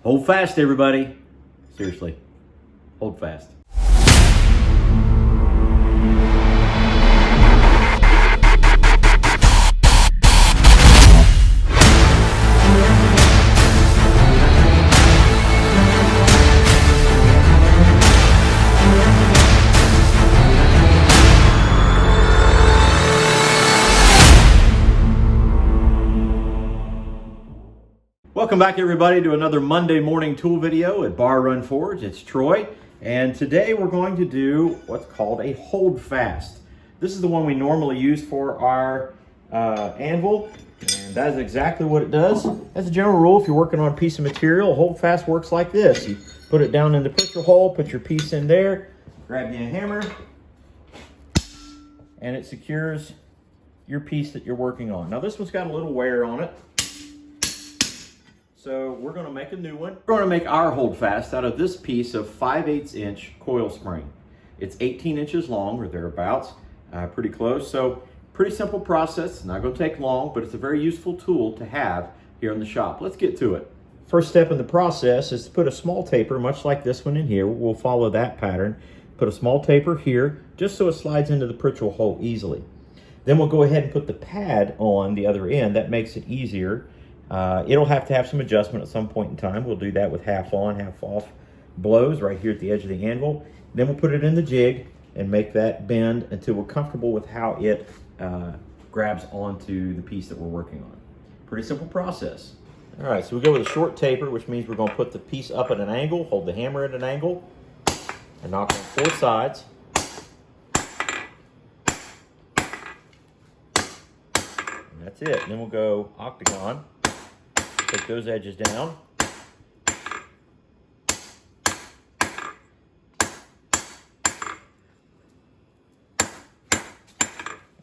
Hold fast, everybody. Seriously, hold fast. Welcome back, everybody, to another Monday morning tool video at Bar Run Forge. It's Troy, and today we're going to do what's called a hold fast. This is the one we normally use for our anvil, and that is exactly what it does. As a general rule, if you're working on a piece of material, a hold fast works like this. You put it down in the picture hole, put your piece in there, grab you a hammer, and it secures your piece that you're working on. Now this one's got a little wear on it, so we're going to make a new one. We're going to make our hold fast out of this piece of 5/8 inch coil spring. It's 18 inches long or thereabouts, pretty close. So pretty simple process, not going to take long, but it's a very useful tool to have here in the shop. Let's get to it. First step in the process is to put a small taper, much like this one in here. We'll follow that pattern. Put a small taper here, just so it slides into the Pritchell hole easily. Then we'll go ahead and put the pad on the other end. That makes it easier. It'll have to have some adjustment at some point in time. We'll do that with half on, half off blows right here at the edge of the anvil. Then we'll put it in the jig and make that bend until we're comfortable with how it grabs onto the piece that we're working on. Pretty simple process. All right, so we go with a short taper, which means we're going to put the piece up at an angle, hold the hammer at an angle, and knock on 4 sides. And that's it. And then we'll go octagon. Take those edges down.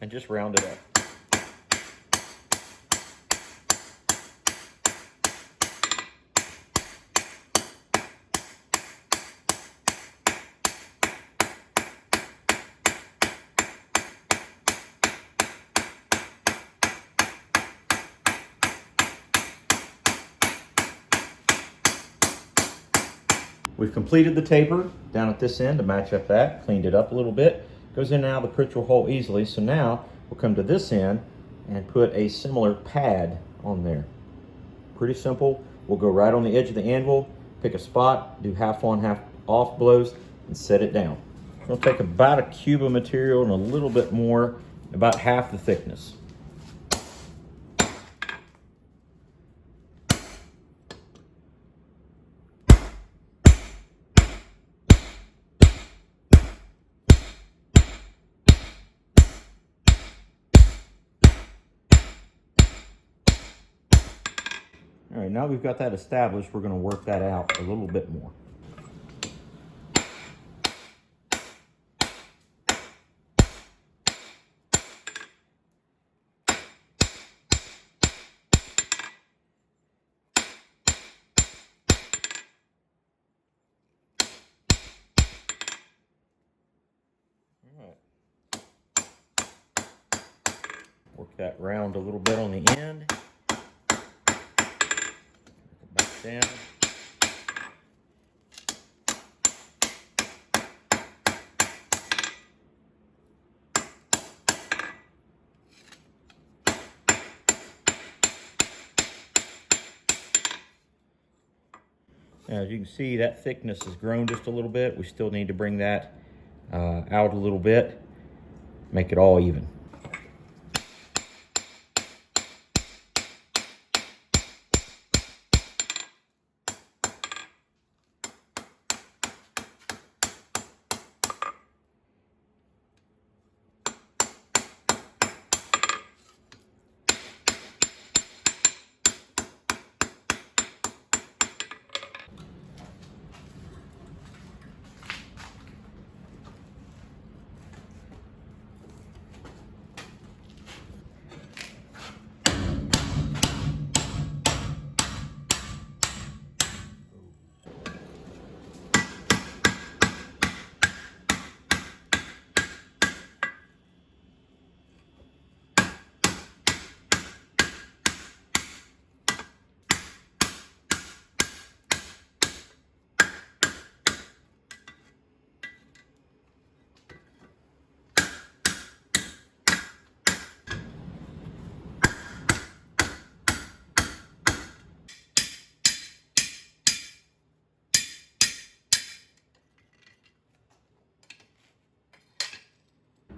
And just round it up. We've completed the taper down at this end to match up that, cleaned it up a little bit. Goes in and out of the Pritchell hole easily. So now we'll come to this end and put a similar pad on there. Pretty simple. We'll go right on the edge of the anvil, pick a spot, do half on, half off blows, and set it down. We'll take about a cube of material and a little bit more, about half the thickness. All right, now we've got that established, we're going to work that out a little bit more. All right. Work that round a little bit on the end. Down. Now, as you can see, that thickness has grown just a little bit. We still need to bring that out a little bit, make it all even.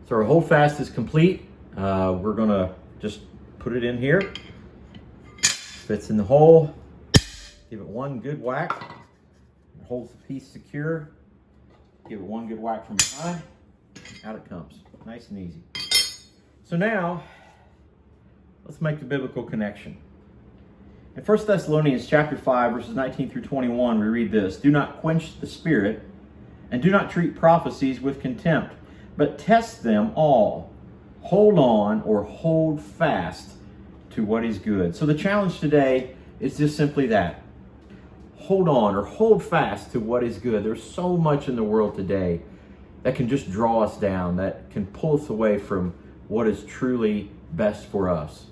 So our hold fast is complete. We're gonna just put it in here. Fits in the hole. Give it one good whack. It holds the piece secure. Give it one good whack from behind. Out it comes. Nice and easy. So now, let's make the biblical connection. In 1 Thessalonians chapter 5, verses 19 through 21, we read this: "Do not quench the spirit, and do not treat prophecies with contempt, but test them all. Hold on or hold fast to what is good." So the challenge today is just simply that. Hold on or hold fast to what is good. There's so much in the world today that can just draw us down, that can pull us away from what is truly best for us.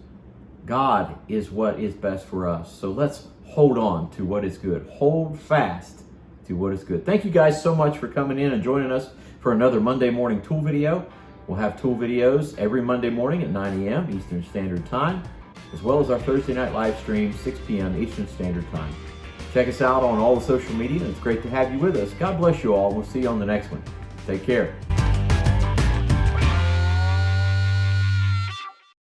God is what is best for us. So let's hold on to what is good. Hold fast to what is good. Thank you guys so much for coming in and joining us for another Monday morning tool video. We'll have tool videos every Monday morning at 9 a.m. Eastern Standard Time, as well as our Thursday night live stream, 6 p.m. Eastern Standard Time. Check us out on all the social media. It's great to have you with us. God bless you all. We'll see you on the next one. Take care.